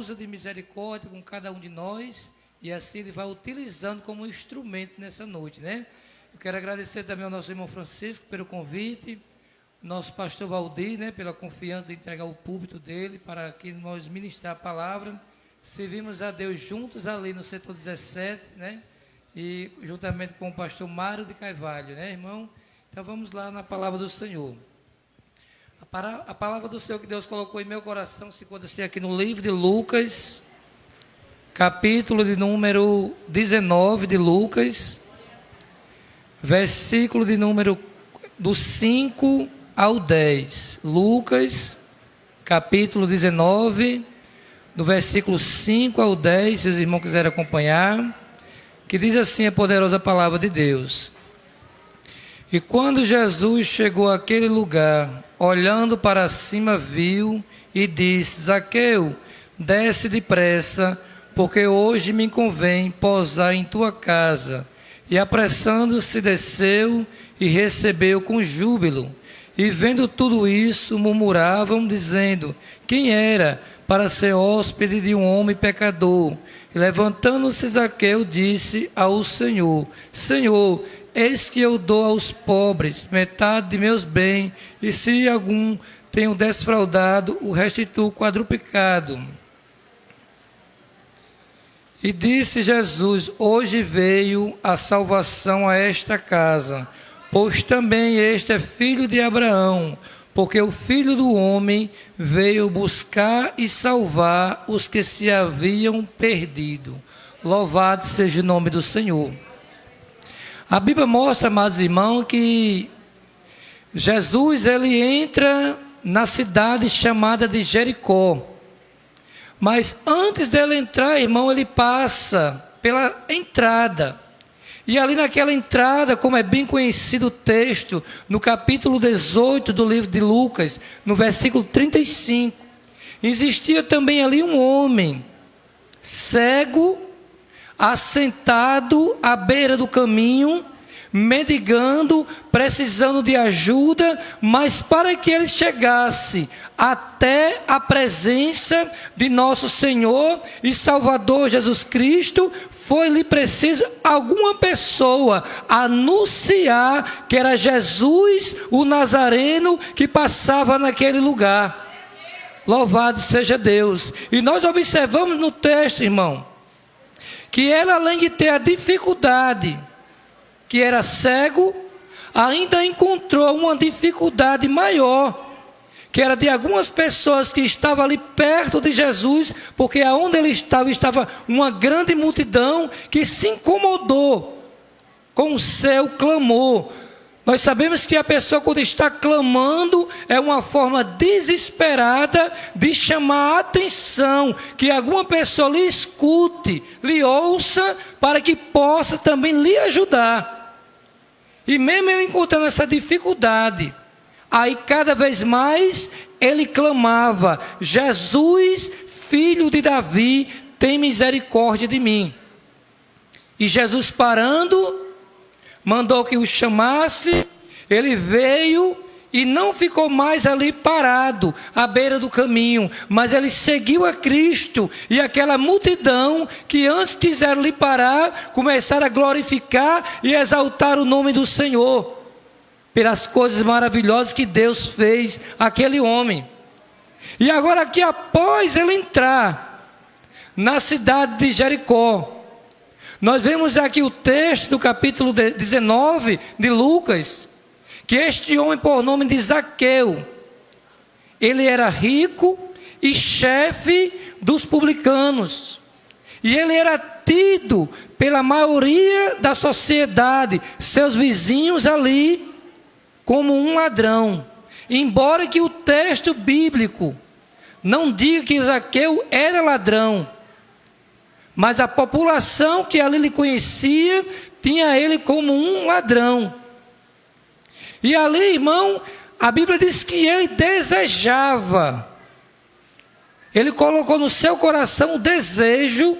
usa de misericórdia com cada um de nós e assim Ele vai utilizando como instrumento nessa noite, né? Eu quero agradecer também ao nosso irmão Francisco pelo convite, nosso pastor Valdir, né, pela confiança de entregar o púlpito dele para que nós ministrar a palavra. Servimos a Deus juntos ali no setor 17, né? E juntamente com o pastor Mário de Carvalho, né, irmão? Então vamos lá na palavra do Senhor. A palavra do Senhor que Deus colocou em meu coração se encontra aqui no livro de Lucas, capítulo de número 19 de Lucas, versículo de número do 5 ao 10. Lucas, capítulo 19, do versículo 5 ao 10, se os irmãos quiserem acompanhar, que diz assim a poderosa palavra de Deus. E quando Jesus chegou àquele lugar, olhando para cima, viu e disse: Zaqueu, desce depressa, porque hoje me convém posar em tua casa. E apressando-se, desceu e recebeu com júbilo. E vendo tudo isso, murmuravam, dizendo: quem era para ser hóspede de um homem pecador? E levantando-se Zaqueu, disse ao Senhor: Senhor, eis que eu dou aos pobres metade de meus bens, e se algum tenho desfraudado, o restituo quadruplicado. E disse Jesus: hoje veio a salvação a esta casa, pois também este é filho de Abraão, porque o Filho do Homem veio buscar e salvar os que se haviam perdido. Louvado seja o nome do Senhor. A Bíblia mostra, amados irmãos, que Jesus ele entra na cidade chamada de Jericó. Mas antes dele entrar, irmão, ele passa pela entrada. E ali naquela entrada, como é bem conhecido o texto, no capítulo 18 do livro de Lucas, no versículo 35, existia também ali um homem cego, assentado à beira do caminho, mendigando, precisando de ajuda, mas para que ele chegasse até a presença de nosso Senhor e Salvador Jesus Cristo, foi-lhe preciso alguma pessoa anunciar que era Jesus, o Nazareno, que passava naquele lugar. Louvado seja Deus. E nós observamos no texto, irmão, que ele, além de ter a dificuldade, que era cego, ainda encontrou uma dificuldade maior, que era de algumas pessoas que estavam ali perto de Jesus, porque aonde ele estava uma grande multidão que se incomodou com o seu clamor. Nós sabemos que a pessoa, quando está clamando, é uma forma desesperada de chamar a atenção, que alguma pessoa lhe escute, lhe ouça, para que possa também lhe ajudar. E mesmo ele encontrando essa dificuldade, aí cada vez mais ele clamava: Jesus, filho de Davi, tem misericórdia de mim. E Jesus, parando, mandou que o chamasse. Ele veio e não ficou mais ali parado à beira do caminho, mas ele seguiu a Cristo. E aquela multidão que antes quiseram lhe parar, começaram a glorificar e exaltar o nome do Senhor pelas coisas maravilhosas que Deus fez àquele homem. E agora que após ele entrar na cidade de Jericó, nós vemos aqui o texto do capítulo 19 de Lucas, que este homem por nome de Zaqueu, ele era rico e chefe dos publicanos, e ele era tido pela maioria da sociedade, seus vizinhos ali, como um ladrão. Embora que o texto bíblico não diga que Zaqueu era ladrão, mas a população que ali lhe conhecia tinha ele como um ladrão. E ali, irmão, a Bíblia diz que ele desejava, ele colocou no seu coração o desejo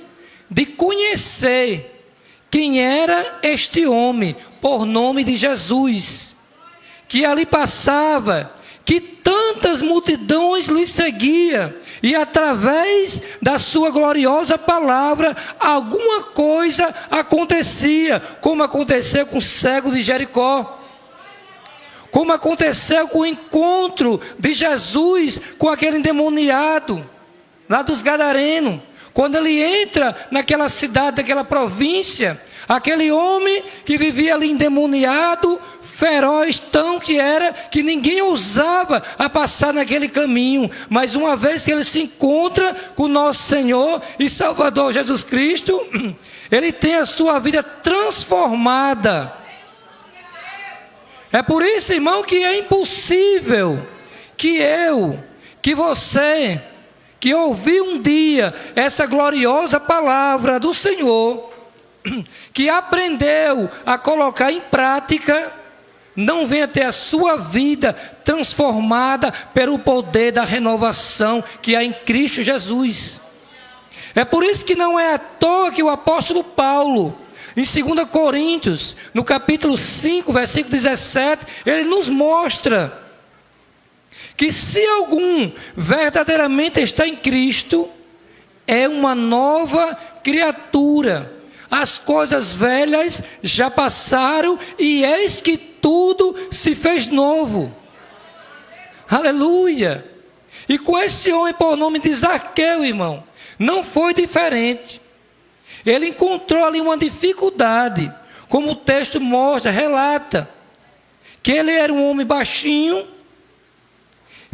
de conhecer quem era este homem, por nome de Jesus, que ali passava, que tantas multidões lhe seguiam, E através da sua gloriosa palavra, alguma coisa acontecia, como aconteceu com o cego de Jericó. Como aconteceu com o encontro de Jesus com aquele endemoniado, lá dos Gadarenos. Quando ele entra naquela cidade, naquela província, aquele homem que vivia ali endemoniado, feroz tão que era, que ninguém ousava a passar naquele caminho. Mas uma vez que ele se encontra com o nosso Senhor e Salvador Jesus Cristo, ele tem a sua vida transformada. É por isso, irmão, que é impossível que eu, que você, que ouviu um dia essa gloriosa palavra do Senhor, que aprendeu a colocar em prática, não venha ter a sua vida transformada pelo poder da renovação que há em Cristo Jesus. É por isso que não é à toa que o apóstolo Paulo, em 2 Coríntios, no capítulo 5, versículo 17, ele nos mostra que se algum verdadeiramente está em Cristo, é uma nova criatura. As coisas velhas já passaram e eis que tudo se fez novo. Aleluia! E com esse homem por nome de Zaqueu, irmão, não foi diferente. Ele encontrou ali uma dificuldade, como o texto mostra, relata, que ele era um homem baixinho,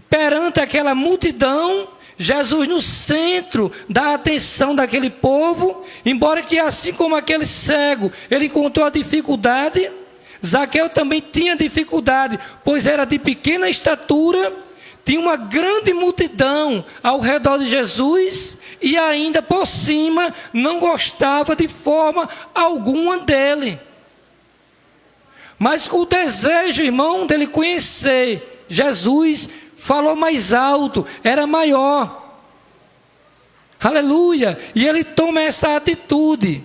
perante aquela multidão, Jesus no centro da atenção daquele povo, embora que assim como aquele cego, ele encontrou a dificuldade, Zaqueu também tinha dificuldade, pois era de pequena estatura, tinha uma grande multidão ao redor de Jesus, e ainda por cima não gostava de forma alguma dele. Mas o desejo, irmão, dele conhecer Jesus falou mais alto, era maior. Aleluia! E ele toma essa atitude.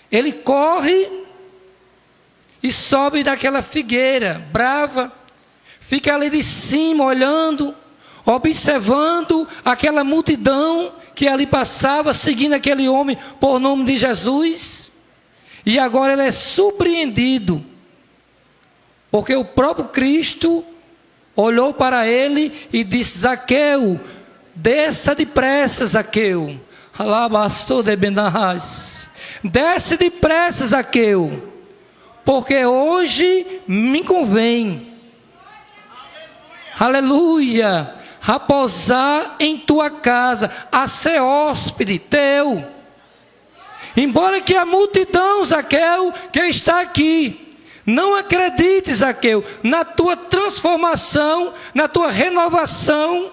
Ele corre e sobe daquela figueira brava, fica ali de cima olhando, observando aquela multidão que ali passava, seguindo aquele homem por nome de Jesus. E agora ele é surpreendido, porque o próprio Cristo olhou para ele e disse: Zaqueu, desça depressa, Zaqueu. Desce depressa, Zaqueu, porque hoje me convém. Aleluia! A posar em tua casa, a ser hóspede teu. Embora que a multidão, Zaqueu, que está aqui, não acredite, Zaqueu, na tua transformação, na tua renovação,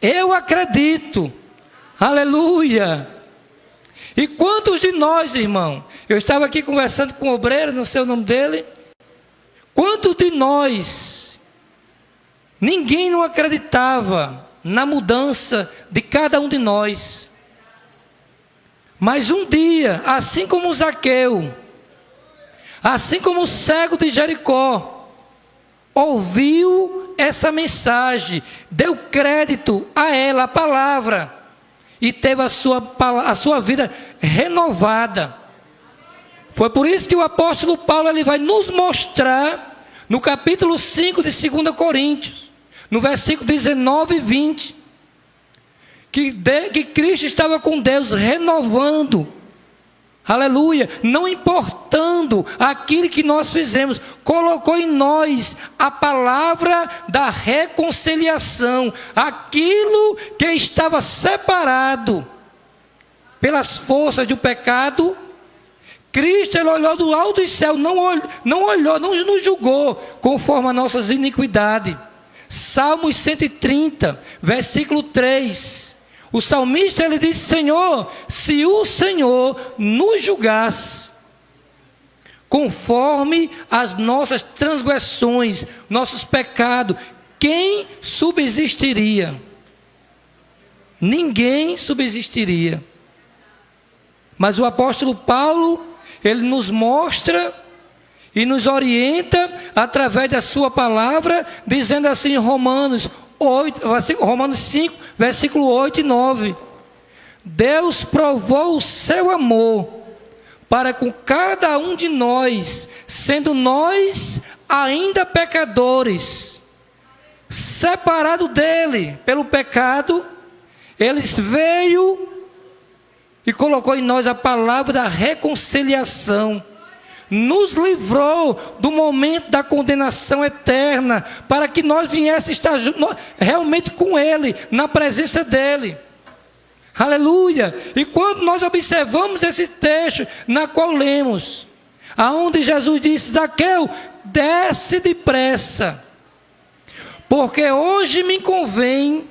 eu acredito. Aleluia! E quantos de nós, irmão, eu estava aqui conversando com o obreiro, não sei o nome dele, quantos de nós, ninguém não acreditava na mudança de cada um de nós. Mas um dia, assim como Zaqueu, assim como o cego de Jericó, ouviu essa mensagem, deu crédito a ela, a palavra, e teve a sua vida renovada. Foi por isso que o apóstolo Paulo ele vai nos mostrar, no capítulo 5 de 2 Coríntios, no versículo 19 e 20, que Cristo estava com Deus renovando, aleluia, não importando aquilo que nós fizemos, colocou em nós a palavra da reconciliação, aquilo que estava separado pelas forças do pecado. Cristo ele olhou do alto do céu, não nos julgou conforme as nossas iniquidades. Salmos 130, versículo 3. O salmista ele diz: Senhor, se o Senhor nos julgasse conforme as nossas transgressões, nossos pecados, quem subsistiria? Ninguém subsistiria. Mas o apóstolo Paulo, ele nos mostra e nos orienta através da sua palavra, dizendo assim em Romanos Romanos 5, versículo 8 e 9. Deus provou o seu amor para com cada um de nós, sendo nós ainda pecadores, separado dele pelo pecado, ele veio e colocou em nós a palavra da reconciliação, nos livrou do momento da condenação eterna, para que nós viéssemos estar realmente com ele, na presença dele. Aleluia! E quando nós observamos esse texto na qual lemos, aonde Jesus disse: Zaqueu, desce depressa, porque hoje me convém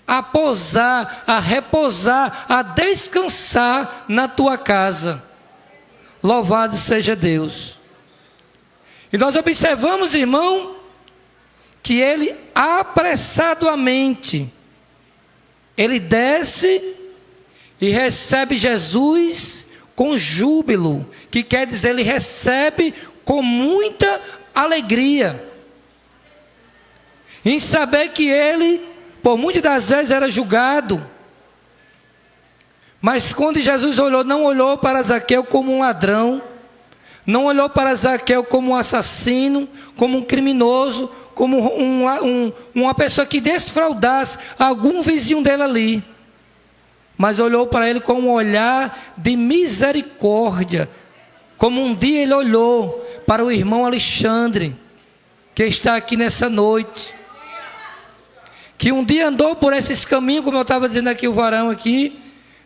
a pousar, a repousar, a descansar na tua casa. Louvado seja Deus. E nós observamos, irmão, que ele apressadamente, ele desce e recebe Jesus com júbilo, que quer dizer, ele recebe com muita alegria, em saber que ele, por muitas das vezes, era julgado. Mas quando Jesus olhou, não olhou para Zaqueu como um ladrão, não olhou para Zaqueu como um assassino, como um criminoso, como uma pessoa que desfraudasse algum vizinho dele ali, mas olhou para ele com um olhar de misericórdia, como um dia ele olhou para o irmão Alexandre, que está aqui nessa noite, que um dia andou por esses caminhos, como eu estava dizendo aqui, o varão aqui,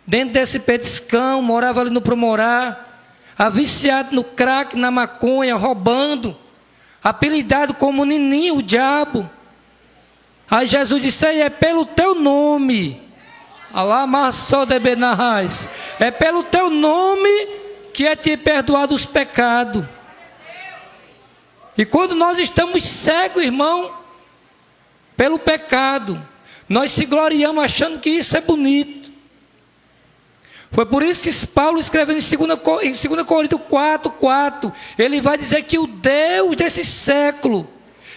dentro desse petiscão, morava ali no Promorá, viciado no crack, na maconha, roubando, apelidado como Nininho, o diabo. Aí Jesus disse: é pelo teu nome, é pelo teu nome que é te perdoado os pecados. E quando nós estamos cegos, irmão, pelo pecado, nós se gloriamos achando que isso é bonito. Foi por isso que Paulo, escrevendo em 2 Coríntios 4:4, ele vai dizer que o Deus desse século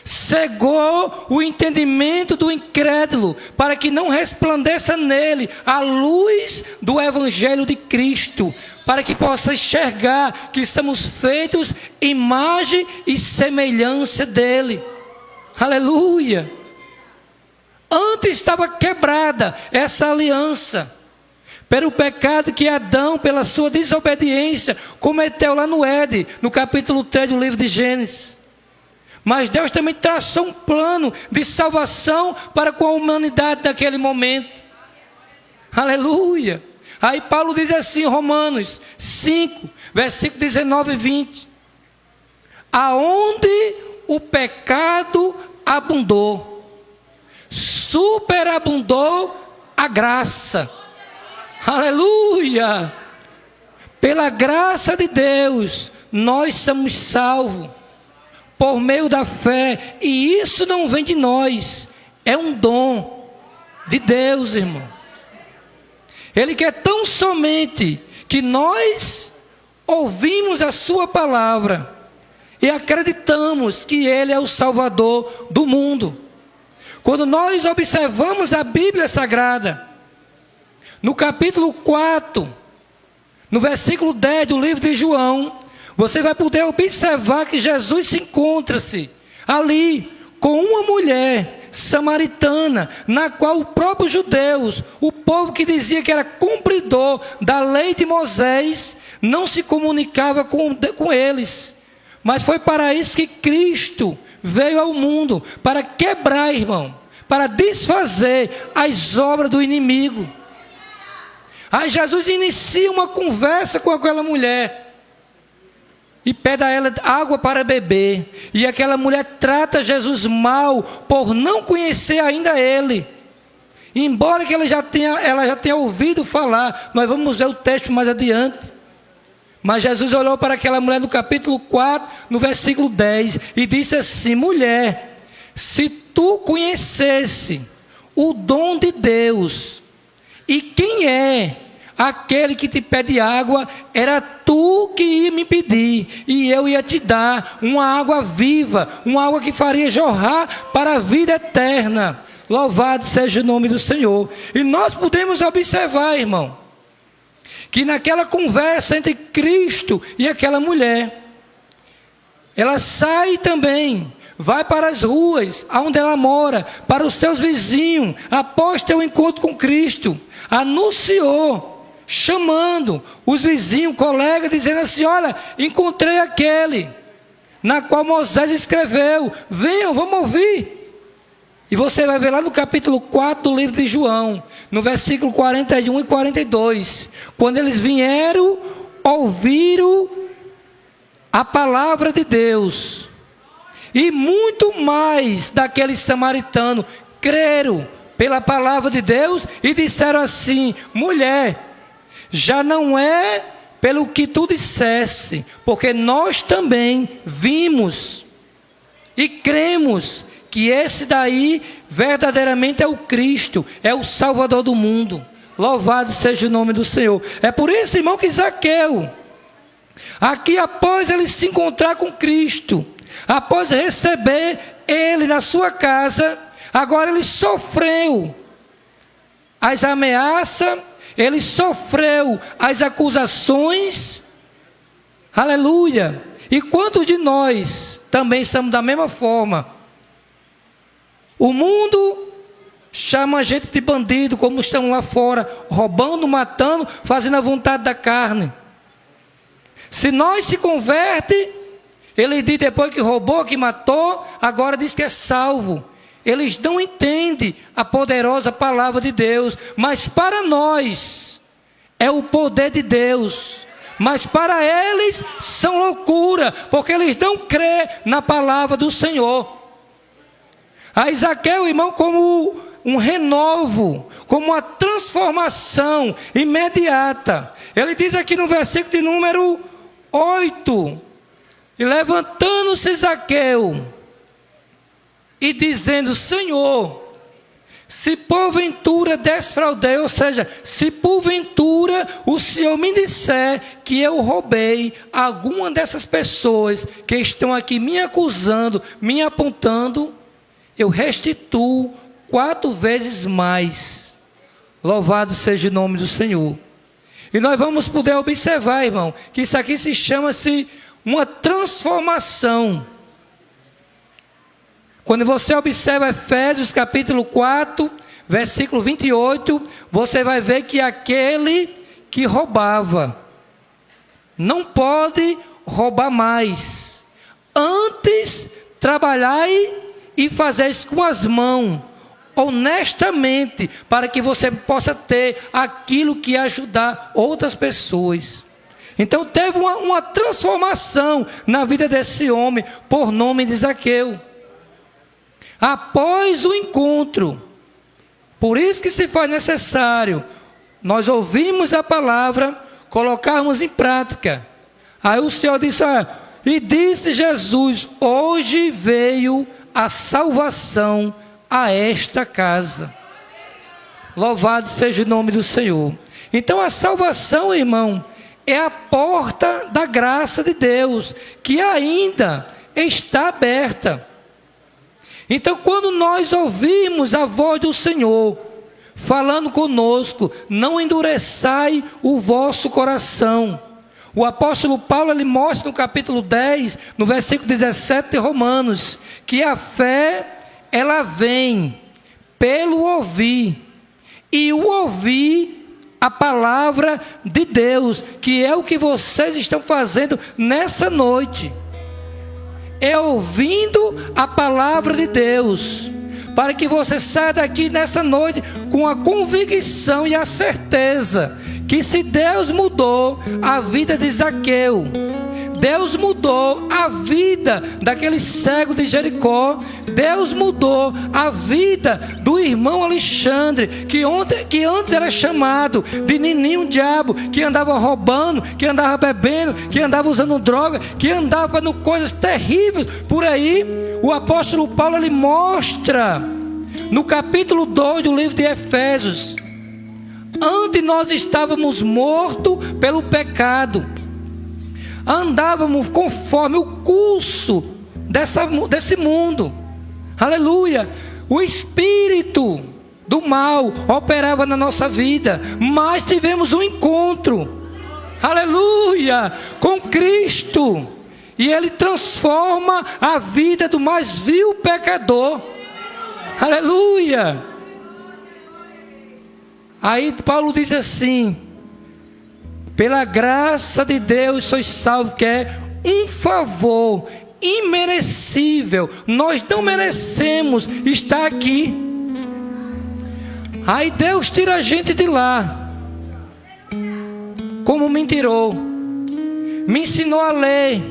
cegou o entendimento do incrédulo, para que não resplandeça nele a luz do Evangelho de Cristo, para que possa enxergar que somos feitos imagem e semelhança dele. Aleluia! Antes estava quebrada essa aliança, pelo pecado que Adão, pela sua desobediência, cometeu lá no Éden, no capítulo 3 do livro de Gênesis. Mas Deus também traçou um plano de salvação para com a humanidade daquele momento. Aleluia! Aí Paulo diz assim em Romanos 5, versículo 19 e 20. Aonde o pecado abundou, superabundou a graça. Aleluia! Pela graça de Deus, nós somos salvos por meio da fé, e isso não vem de nós, é um dom de Deus, irmão. Ele quer tão somente que nós ouvimos a sua palavra e acreditamos que ele é o Salvador do mundo. Quando nós observamos a Bíblia Sagrada, no capítulo 4, no versículo 10 do livro de João, você vai poder observar que Jesus se encontra-se ali com uma mulher samaritana, na qual o próprio judeus, o povo que dizia que era cumpridor da lei de Moisés, não se comunicava com eles. Mas foi para isso que Cristo veio ao mundo, para quebrar, irmão, para desfazer as obras do inimigo. Aí Jesus inicia uma conversa com aquela mulher e pede a ela água para beber. E aquela mulher trata Jesus mal por não conhecer ainda ele. Embora que ela já tenha ouvido falar. Nós vamos ver o texto mais adiante. Mas Jesus olhou para aquela mulher no capítulo 4, no versículo 10, e disse assim: mulher, se tu conhecesse o dom de Deus, e quem é aquele que te pede água, era tu que ia me pedir, e eu ia te dar uma água viva, uma água que faria jorrar para a vida eterna. Louvado seja o nome do Senhor. E nós podemos observar, irmão, que naquela conversa entre Cristo e aquela mulher, ela sai também, vai para as ruas, onde ela mora, para os seus vizinhos, após ter um encontro com Cristo, anunciou, chamando os vizinhos, colegas, dizendo assim: olha, encontrei aquele, na qual Moisés escreveu, venham, vamos ouvir. E você vai ver lá no capítulo 4 do livro de João, no versículo 41 e 42, quando eles vieram, ouviram a palavra de Deus, e muito mais daqueles samaritanos creram pela palavra de Deus e disseram assim: mulher, já não é pelo que tu disseste, porque nós também vimos e cremos que esse daí verdadeiramente é o Cristo, é o Salvador do mundo. Louvado seja o nome do Senhor. É por isso, irmão, que Zaqueu, aqui após ele se encontrar com Cristo, após receber ele na sua casa, agora ele sofreu as ameaças, ele sofreu as acusações, aleluia. E quantos de nós também somos da mesma forma? O mundo chama a gente de bandido, como estão lá fora, roubando, matando, fazendo a vontade da carne. Se nós se converte, ele diz depois que roubou, que matou, agora diz que é salvo. Eles não entendem a poderosa palavra de Deus, mas para nós é o poder de Deus. Mas para eles são loucura, porque eles não crêem na palavra do Senhor. A Zaqueu, irmão, como um renovo, como uma transformação imediata. Ele diz aqui no versículo de número 8: e levantando-se Zaqueu, e dizendo: Senhor, se porventura desfraudei, ou seja, se porventura o Senhor me disser que eu roubei alguma dessas pessoas que estão aqui me acusando, me apontando, eu restituo 4 vezes mais. Louvado seja o nome do Senhor. E nós vamos poder observar, irmão, que isso aqui chama-se uma transformação. Quando você observa Efésios capítulo 4, versículo 28, você vai ver que aquele que roubava não pode roubar mais. Antes, trabalhai e fazeis com as mãos, honestamente, para que você possa ter aquilo que ajudar outras pessoas. Então teve uma transformação na vida desse homem, por nome de Zaqueu. Após o encontro, por isso que se faz necessário nós ouvirmos a palavra, colocarmos em prática. Aí o Senhor disse: e disse Jesus: hoje veio a salvação a esta casa. Louvado seja o nome do Senhor. Então a salvação, irmão, é a porta da graça de Deus, que ainda está aberta. Então quando nós ouvimos a voz do Senhor falando conosco, não endureçai o vosso coração. O apóstolo Paulo, ele mostra no capítulo 10, no versículo 17 de Romanos, que a fé, ela vem pelo ouvir, e o ouvir a palavra de Deus, que é o que vocês estão fazendo nessa noite. É ouvindo a palavra de Deus, para que você saia daqui nessa noite com a convicção e a certeza que se Deus mudou a vida de Zaqueu, Deus mudou a vida daquele cego de Jericó, Deus mudou a vida do irmão Alexandre, que antes era chamado de nininho diabo, que andava roubando, que andava bebendo, que andava usando droga, que andava fazendo coisas terríveis por aí. O apóstolo Paulo, ele mostra no capítulo 2 do livro de Efésios: antes nós estávamos mortos pelo pecado, andávamos conforme o curso desse mundo, aleluia, o espírito do mal operava na nossa vida, mas tivemos um encontro, aleluia, com Cristo, e Ele transforma a vida do mais vil pecador, aleluia. Aí Paulo diz assim: pela graça de Deus sois salvos, que é um favor imerecível, nós não merecemos estar aqui. Aí Deus tira a gente de lá, como me tirou, me ensinou a ler,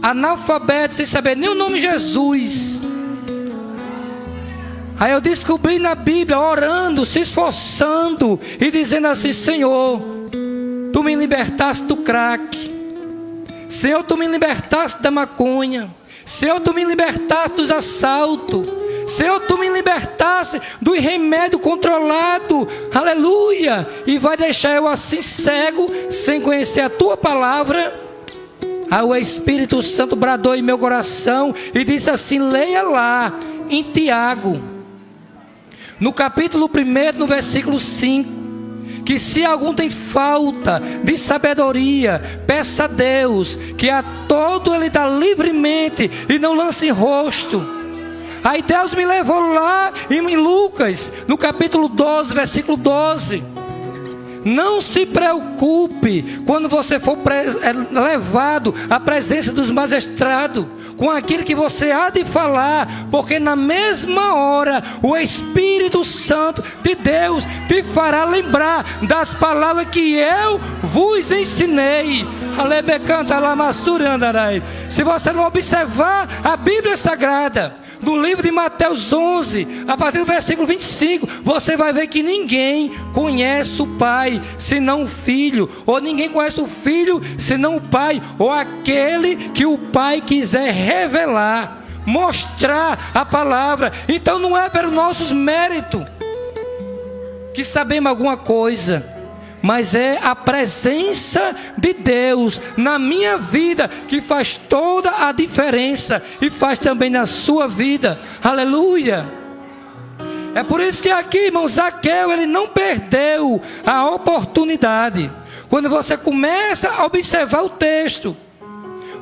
analfabeto, sem saber nem o nome de Jesus. Aí eu descobri na Bíblia, orando, se esforçando e dizendo assim: Senhor, Tu me libertaste do crack, Senhor, Tu me libertaste da maconha, Senhor, Tu me libertaste dos assaltos, Senhor, Tu me libertaste do remédio controlado, aleluia. E vai deixar eu assim cego, sem conhecer a Tua palavra? Aí o Espírito Santo bradou em meu coração e disse assim: leia lá em Tiago, no capítulo 1, no versículo 5, que se algum tem falta de sabedoria, peça a Deus, que a todo Ele dá livremente e não lance em rosto. Aí Deus me levou lá em Lucas, no capítulo 12, versículo 12. Não se preocupe quando você for levado à presença dos magistrados, com aquilo que você há de falar, porque na mesma hora o Espírito Santo de Deus te fará lembrar das palavras que eu vos ensinei. Se você não observar a Bíblia Sagrada, no livro de Mateus 11, a partir do versículo 25, você vai ver que ninguém conhece o Pai senão o Filho, ou ninguém conhece o Filho senão o Pai, ou aquele que o Pai quiser revelar, mostrar a palavra. Então não é pelos nossos méritos que sabemos alguma coisa, mas é a presença de Deus na minha vida que faz toda a diferença, e faz também na sua vida, aleluia. É por isso que aqui, irmão, Zaqueu, ele não perdeu a oportunidade. Quando você começa a observar o texto,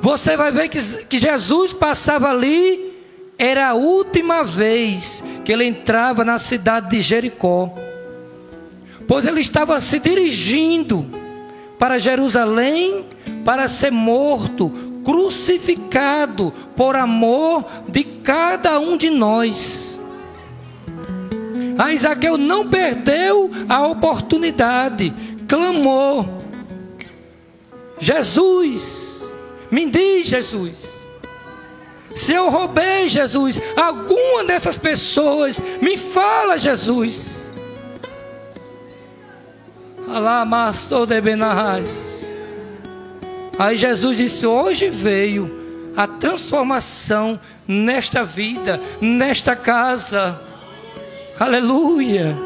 você vai ver que Jesus passava ali, era a última vez que ele entrava na cidade de Jericó, pois ele estava se dirigindo para Jerusalém para ser morto, crucificado por amor de cada um de nós. Aí Zaqueu não perdeu a oportunidade, clamou: Jesus, me diz, Jesus, se eu roubei, Jesus, alguma dessas pessoas, me fala, Jesus. Aí Jesus disse: hoje veio a transformação nesta vida, nesta casa, aleluia.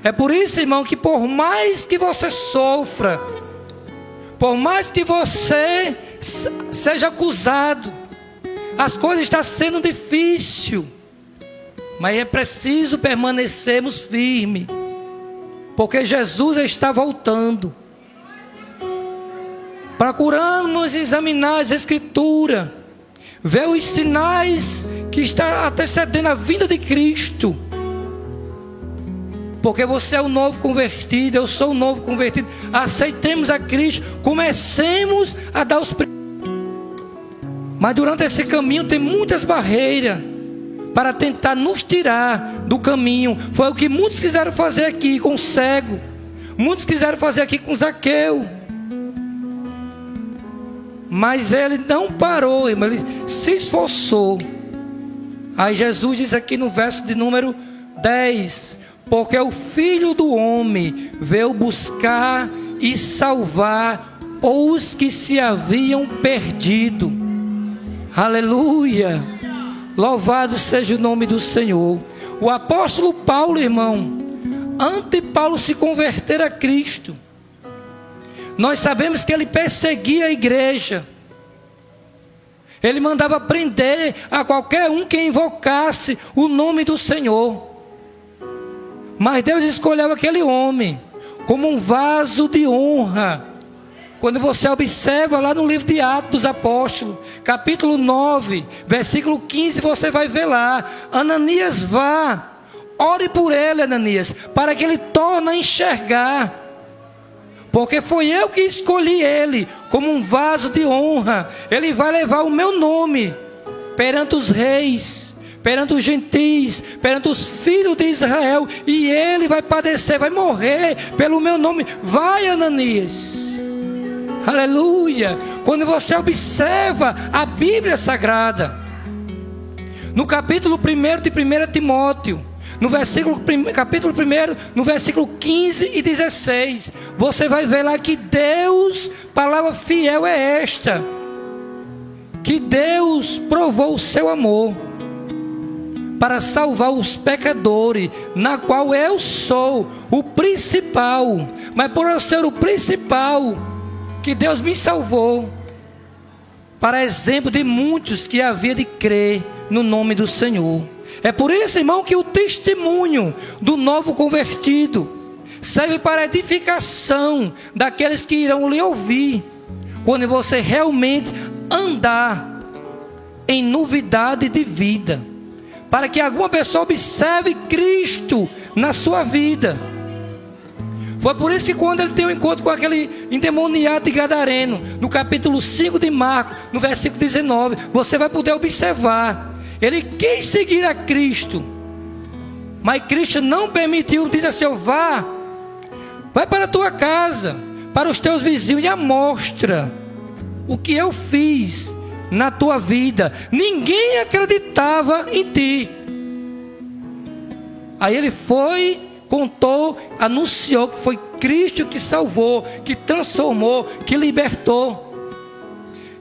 É por isso, irmão, que por mais que você sofra, por mais que você seja acusado, as coisas estão sendo difíceis, mas é preciso permanecermos firmes, porque Jesus está voltando. Procuramos examinar as Escrituras, ver os sinais que estão antecedendo a vinda de Cristo. Porque você é o novo convertido, eu sou o novo convertido. Aceitemos a Cristo, comecemos a dar os primeiros. Mas durante esse caminho tem muitas barreiras para tentar nos tirar do caminho. Foi o que muitos quiseram fazer aqui com o cego, muitos quiseram fazer aqui com Zaqueu, mas ele não parou, irmão, ele se esforçou. Aí Jesus diz aqui no verso de número 10: porque o Filho do Homem veio buscar e salvar os que se haviam perdido. Aleluia, louvado seja o nome do Senhor. O apóstolo Paulo, irmão, antes de Paulo se converter a Cristo, nós sabemos que ele perseguia a igreja, Ele mandava prender a qualquer um que invocasse o nome do Senhor. Mas Deus escolheu aquele homem como um vaso de honra. Quando você observa lá no livro de Atos dos Apóstolos, capítulo 9, versículo 15, você vai ver lá: Ananias, vá, ore por ele, Ananias, para que ele torne a enxergar. Porque foi eu que escolhi ele como um vaso de honra. Ele vai levar o meu nome perante os reis, perante os gentis, perante os filhos de Israel. E ele vai padecer, vai morrer pelo meu nome. Vai, Ananias. Aleluia. Quando você observa a Bíblia Sagrada, no capítulo 1 de 1 Timóteo, no capítulo 1, no versículo 15 e 16, você vai ver lá que Deus, palavra fiel é esta, que Deus provou o seu amor para salvar os pecadores, na qual eu sou o principal. Mas por eu ser o principal, que Deus me salvou, para exemplo de muitos que havia de crer no nome do Senhor. É por isso, irmão, que o testemunho do novo convertido serve para edificação daqueles que irão lhe ouvir, quando você realmente andar em novidade de vida, para que alguma pessoa observe Cristo na sua vida. Foi por isso que quando ele tem um encontro com aquele endemoniado de Gadareno, no capítulo 5 de Marcos, no versículo 19, você vai poder observar. Ele quis seguir a Cristo, mas Cristo não permitiu. Diz assim: vai para a tua casa, para os teus vizinhos, e mostra o que eu fiz na tua vida. Ninguém acreditava em ti. Aí ele foi, contou, anunciou que foi Cristo que salvou, que transformou, que libertou.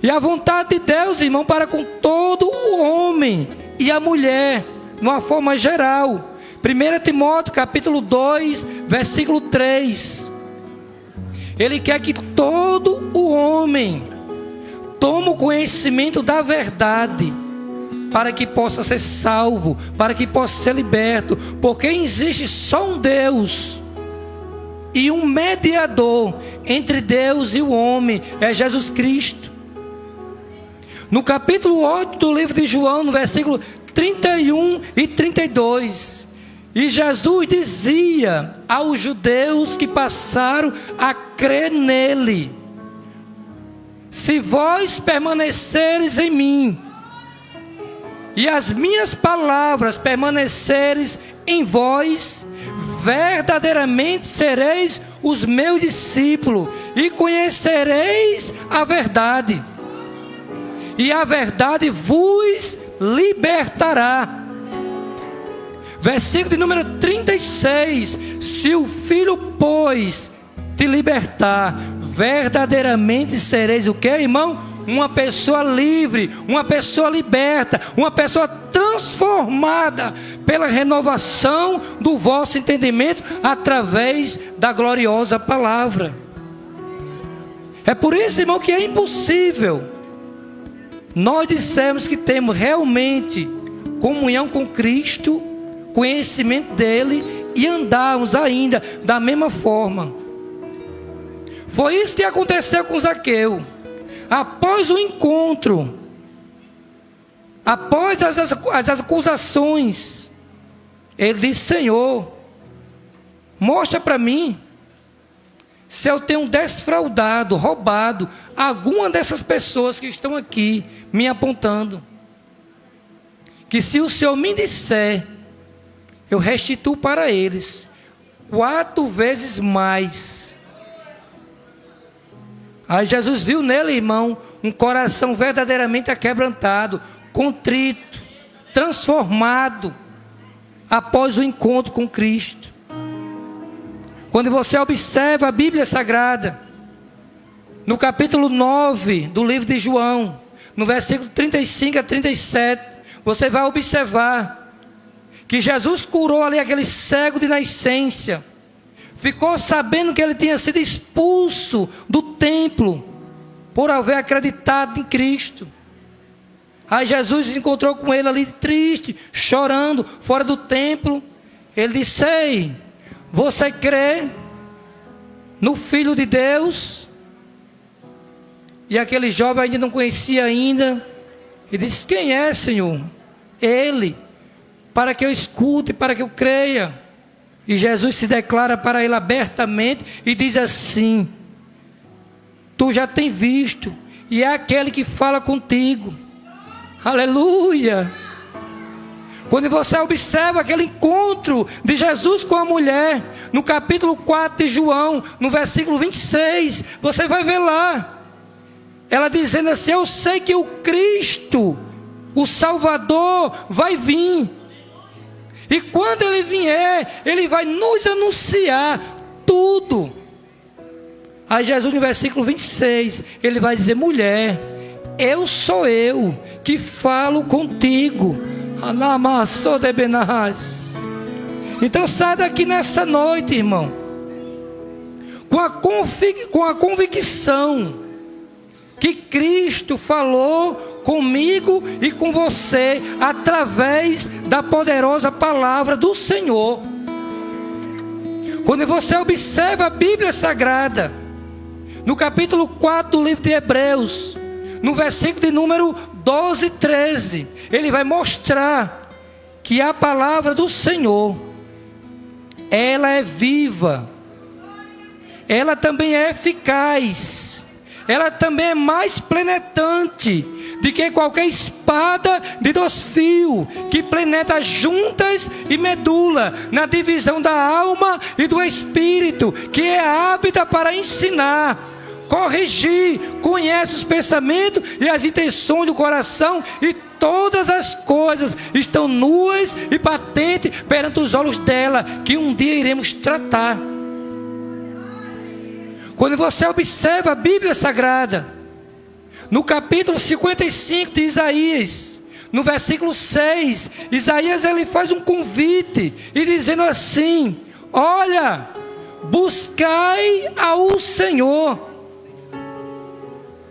E a vontade de Deus, irmão, para com todo o homem e a mulher, de uma forma geral. 1 Timóteo capítulo 2, versículo 3. Ele quer que todo o homem tome o conhecimento da verdade, para que possa ser salvo, para que possa ser liberto. Porque existe só um Deus e um mediador entre Deus e o homem, é Jesus Cristo. No capítulo 8 do livro de João, no versículo 31 e 32, e Jesus dizia aos judeus que passaram a crer nele: se vós permaneceres em mim, e as minhas palavras permaneceres em vós, verdadeiramente sereis os meus discípulos, e conhecereis a verdade, e a verdade vos libertará. Versículo de número 36. Se o Filho, pois, te libertar, verdadeiramente sereis o que, irmão? Uma pessoa livre, uma pessoa liberta, uma pessoa transformada pela renovação do vosso entendimento, através da gloriosa palavra. É por isso, irmão, que é impossível nós dissemos que temos realmente comunhão com Cristo, conhecimento dele, e andarmos ainda da mesma forma. Foi isso que aconteceu com Zaqueu. Após o encontro, após as acusações, ele disse: Senhor, mostra para mim se eu tenho desfraudado, roubado alguma dessas pessoas que estão aqui me apontando. Que se o Senhor me disser, eu restituo para eles 4 vezes mais. Aí Jesus viu nele, irmão, um coração verdadeiramente aquebrantado, contrito, transformado, após o encontro com Cristo. Quando você observa a Bíblia Sagrada, no capítulo 9 do livro de João, no versículo 35 a 37, você vai observar que Jesus curou ali aquele cego de nascença. Ficou sabendo que ele tinha sido expulso do templo por haver acreditado em Cristo. Aí Jesus se encontrou com ele ali triste, chorando, fora do templo. Ele disse: ei, você crê no Filho de Deus? E aquele jovem ainda não conhecia ainda. Ele disse: quem é, Senhor? Ele, para que eu escute, para que eu creia. E Jesus se declara para ele abertamente e diz assim: tu já tem visto, e é aquele que fala contigo. Aleluia! Quando você observa aquele encontro de Jesus com a mulher, no capítulo 4 de João, no versículo 26, você vai ver lá, ela dizendo assim: eu sei que o Cristo, o Salvador, vai vir. E quando ele vier, ele vai nos anunciar tudo. Aí Jesus, no versículo 26, ele vai dizer: mulher, eu sou eu que falo contigo. Então sai daqui nessa noite, irmão, com a convicção que Cristo falou comigo e com você através da poderosa palavra do Senhor. Quando você observa a Bíblia Sagrada, no capítulo 4 do livro de Hebreus, no versículo de número 12 e 13, ele vai mostrar que a palavra do Senhor, ela é viva, ela também é eficaz, ela também é mais penetrante do que qualquer espada de 2 fios, que penetra juntas e medula, na divisão da alma e do espírito, que é apta para ensinar, corrigir, conhece os pensamentos e as intenções do coração, e todas as coisas estão nuas e patentes perante os olhos dela, que um dia iremos tratar. Quando você observa a Bíblia Sagrada, no capítulo 55 de Isaías, no versículo 6, Isaías ele faz um convite, e dizendo assim: olha, buscai ao Senhor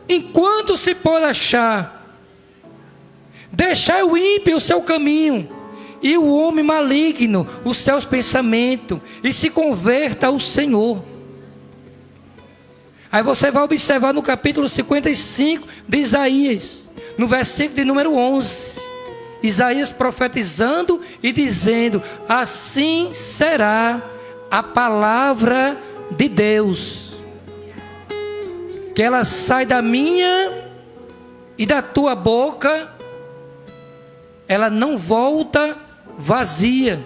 enquanto se pode achar, deixai o ímpio o seu caminho, e o homem maligno os seus pensamentos, e se converta ao Senhor. Aí você vai observar no capítulo 55 de Isaías, no versículo de número 11, Isaías profetizando e dizendo: assim será a palavra de Deus, que ela sai da minha e da tua boca, ela não volta vazia.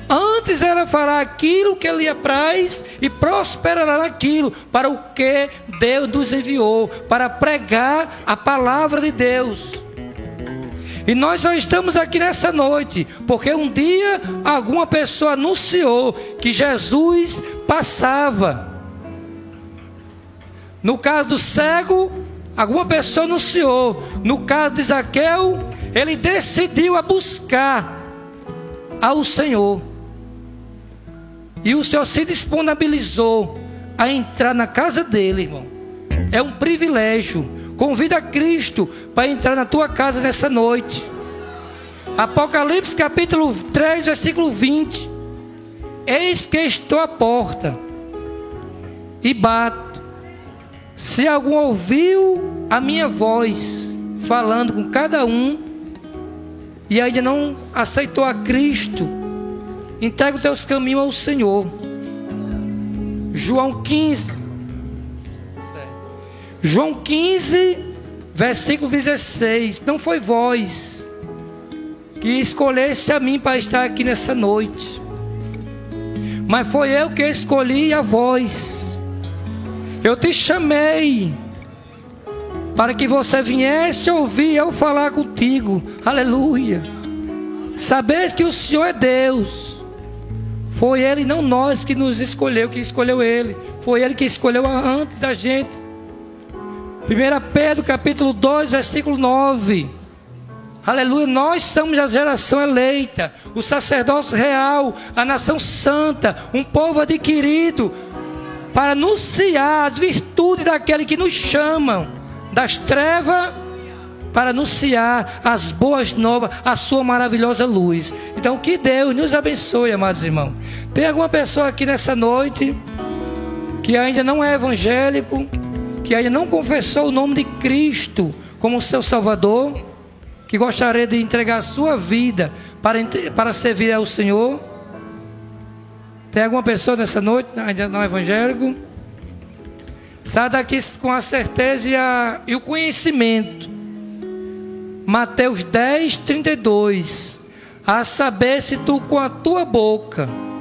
Antes ela fará aquilo que lhe apraz e prosperará naquilo para o que Deus nos enviou, para pregar a palavra de Deus. E nós só estamos aqui nessa noite porque um dia alguma pessoa anunciou que Jesus passava. No caso do cego, alguma pessoa anunciou. No caso de Zaqueu, ele decidiu a buscar ao Senhor. E o Senhor se disponibilizou a entrar na casa dele, irmão. É um privilégio. Convida Cristo para entrar na tua casa nessa noite. Apocalipse capítulo 3, versículo 20. Eis que estou à porta e bato. Se algum ouviu a minha voz falando com cada um e ainda não aceitou a Cristo, entrega os teus caminhos ao Senhor. João 15, versículo 16. Não foi vós que escolheste a mim para estar aqui nessa noite, mas foi eu que escolhi a vós. Eu te chamei para que você viesse ouvir eu falar contigo. Aleluia. Sabeis que o Senhor é Deus. Foi Ele, não nós, que nos escolheu, que escolheu Ele. Foi Ele que escolheu antes a gente. 1 Pedro capítulo 2, versículo 9. Aleluia. Nós somos a geração eleita, o sacerdócio real, a nação santa, um povo adquirido, para anunciar as virtudes daquele que nos chamam das trevas para anunciar as boas novas, a sua maravilhosa luz. Então que Deus nos abençoe, amados irmãos. Tem alguma pessoa aqui nessa noite que ainda não é evangélico, que ainda não confessou o nome de Cristo como seu Salvador, que gostaria de entregar a sua vida para servir ao Senhor? Tem alguma pessoa nessa noite ainda não é evangélico? Sai daqui com a certeza e o conhecimento. Mateus 10, 32. A saber, se tu com a tua boca